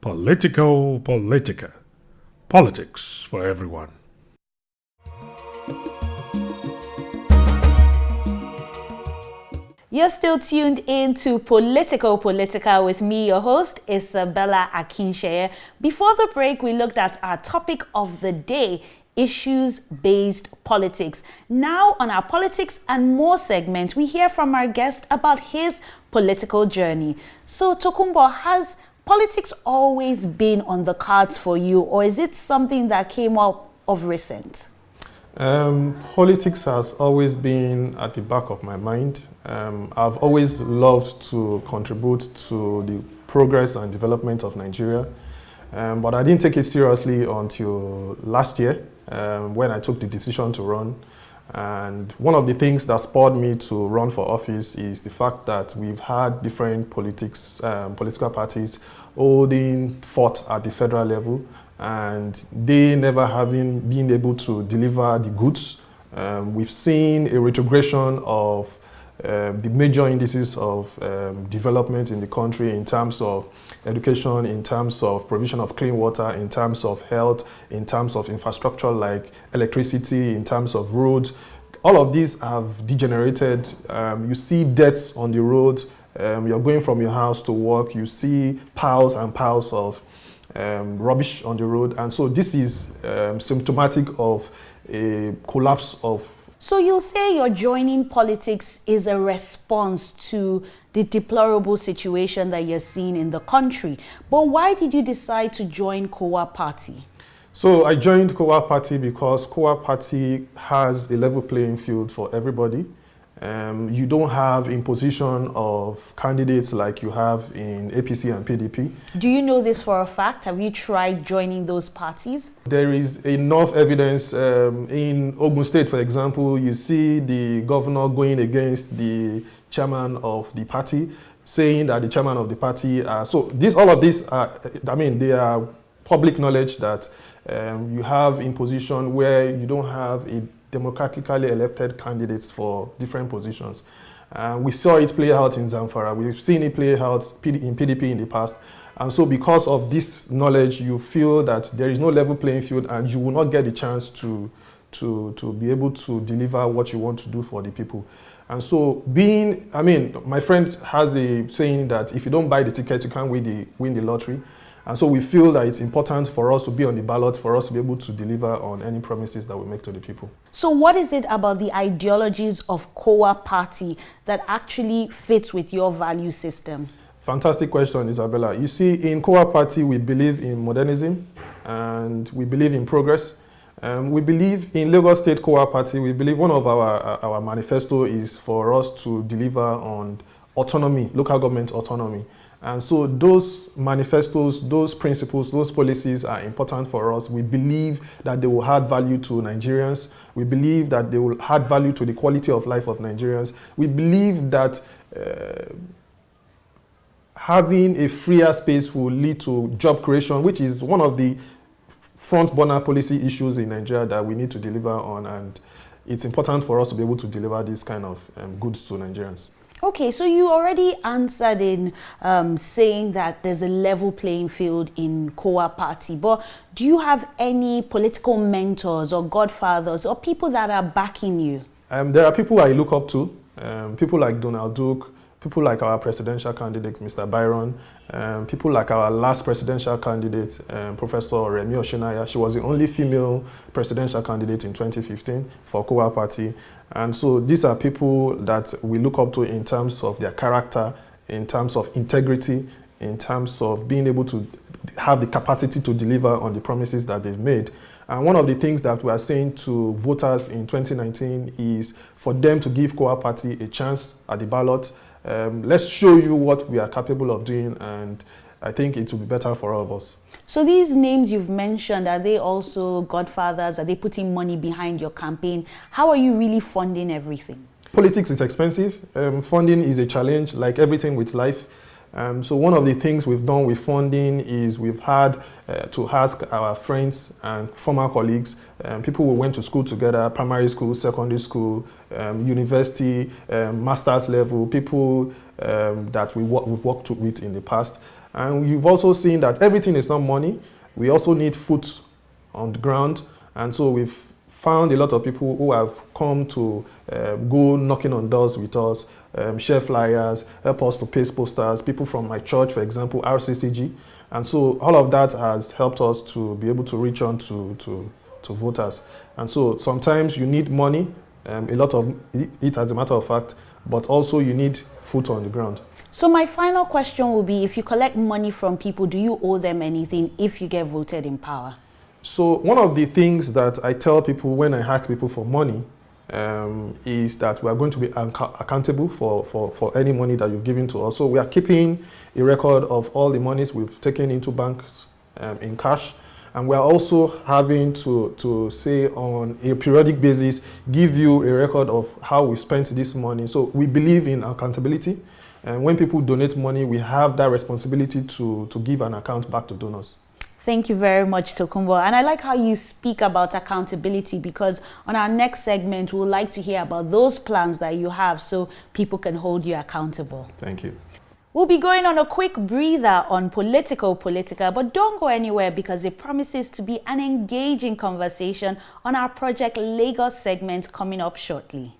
Politico Politica. Politics for everyone. You're still tuned in to Politico Politica with me, your host, Isabella Akinseye. Before the break, we looked at our topic of the day, issues-based politics. Now, on our Politics and More segment, we hear from our guest about his political journey. So, Tokunboh, has politics always been on the cards for you, or is it something that came up of recent? Politics has always been at the back of my mind. I've always loved to contribute to the progress and development of Nigeria, but I didn't take it seriously until last year when I took the decision to run. And one of the things that spurred me to run for office is the fact that we've had different political parties holding fort at the federal level, and they never having been able to deliver the goods. We've seen a retrogression of the major indices of development in the country in terms of education, in terms of provision of clean water, in terms of health, in terms of infrastructure like electricity, in terms of roads. All of these have degenerated. You see deaths on the road. You're going from your house to work. You see piles and piles of rubbish on the road. And so this is symptomatic of a collapse of. So you say your joining politics is a response to the deplorable situation that you're seeing in the country. But why did you decide to join KOWA Party? So I joined KOWA Party because KOWA Party has a level playing field for everybody. You don't have imposition of candidates like you have in APC and PDP. Do you know this for a fact? Have you tried joining those parties? There is enough evidence. In Ogun State, for example, you see the governor going against the chairman of the party, saying that the chairman of the party all of these are, they are public knowledge that you have imposition where you don't have a democratically elected candidates for different positions. We saw it play out in Zamfara. We've seen it play out in PDP in the past. And so because of this knowledge, you feel that there is no level playing field and you will not get the chance to be able to deliver what you want to do for the people. And so my friend has a saying that if you don't buy the ticket, you can't win the lottery. And so we feel that it's important for us to be on the ballot, for us to be able to deliver on any promises that we make to the people. So what is it about the ideologies of KOWA Party that actually fits with your value system? Fantastic question, Isabella. You see, in KOWA Party, we believe in modernism and we believe in progress. We believe in Lagos State KOWA Party. We believe one of our manifesto is for us to deliver on autonomy, local government autonomy. And so those manifestos, those principles, those policies are important for us. We believe that they will add value to Nigerians. We believe that they will add value to the quality of life of Nigerians. We believe that having a freer space will lead to job creation, which is one of the front burner policy issues in Nigeria that we need to deliver on. And it's important for us to be able to deliver these kind of goods to Nigerians. Okay, so you already answered in saying that there's a level playing field in KOWA Party, but do you have any political mentors or godfathers or people that are backing you? There are people I look up to, people like Donald Duke, people like our presidential candidate, Mr. Byron, people like our last presidential candidate, Professor Remi Oshinaya. She was the only female presidential candidate in 2015 for KOWA Party. And so these are people that we look up to in terms of their character, in terms of integrity, in terms of being able to have the capacity to deliver on the promises that they've made. And one of the things that we are saying to voters in 2019 is for them to give KOWA Party a chance at the ballot. Let's show you what we are capable of doing, and I think it will be better for all of us. So these names you've mentioned, are they also godfathers? Are they putting money behind your campaign? How are you really funding everything? Politics is expensive. Funding is a challenge, like everything with life. So one of the things we've done with funding is we've had to ask our friends and former colleagues, people we went to school together, primary school, secondary school, university, master's level, people that we've worked with in the past. And you've also seen that everything is not money. We also need foot on the ground. And so we've found a lot of people who have come to go knocking on doors with us, share flyers, help us to paste posters, people from my church, for example, RCCG. And so all of that has helped us to be able to reach on to voters. And so sometimes you need money, a lot of it as a matter of fact, but also you need foot on the ground. So my final question will be, if you collect money from people, do you owe them anything if you get voted in power? So one of the things that I tell people when I ask people for money is that we are going to be accountable for any money that you've given to us. So we are keeping a record of all the monies we've taken into banks in cash. And we are also having to say on a periodic basis, give you a record of how we spent this money. So we believe in accountability. And when people donate money, we have that responsibility to give an account back to donors. Thank you very much, Tokunboh. And I like how you speak about accountability, because on our next segment, we'd like to hear about those plans that you have so people can hold you accountable. Thank you. We'll be going on a quick breather on Politico Politica, but don't go anywhere because it promises to be an engaging conversation on our Project Lagos segment coming up shortly.